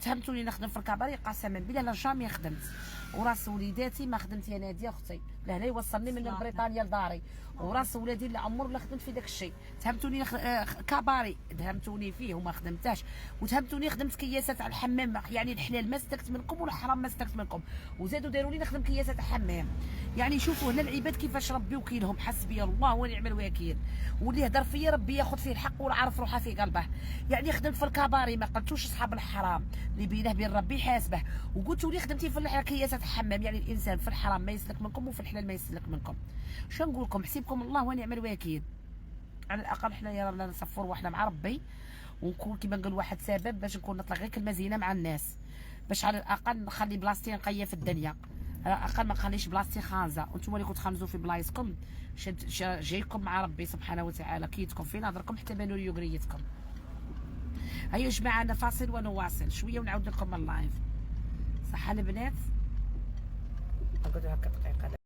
تهمتوني نخدم في الكباري، قسما بالله لا جامي خدمت، وراس وليداتي ما خدمت يا ناديه اختي، لهنا يوصلني من بريطانيا لداري، وراس ولادي اللي عمر لا خدمت في داك الشيء. تهمتوني كباري دهمتوني فيه وما خدمتاش، وتهمتوني خدمت كياسات على الحمام، يعني الحلال ما استكت منكم والحرام ما استكت منكم، وزادوا داروا لي نخدم كياسات الحمام. يعني شوفوا هنا العباد كيفاش ربي وكيلهم، حسبي الله ونعم الوكيل، واللي يهضر فيا ربي ياخذ فيه الحق والعرف روحها في قلبه. يعني خدمت في الكباري ما قلتوش اصحاب الحرام اللي بينه بين ربي حاسبه، وقلتوا لي خدمتي في كياسات الحمام. يعني الانسان في الحرام ما يسلك منكم وفي الحلال ما يسلك منكم. شنو نقول لكم؟ حسيبكم الله ونعم الوكيل. على الاقل حنايا رانا نصفوا رواحنا مع ربي، ونكون كيما نقول واحد سبب باش نكون نطلق غير كلمه زينه مع الناس، باش على الاقل نخلي بلاصتي نقيه في الدنيا، على الاقل ما نخليش بلاصتي خانزه. وانتم اللي كنتو تخنزوا في بلايصكم جايكم مع ربي سبحانه وتعالى كيدكم في نظركم حتى بانوا لي يقريتكم. هيا جماعه انا فاصل ونواصل شويه ونعاود لكم اللايف. صح البنات؟ نقعدوا هكا دقيقه.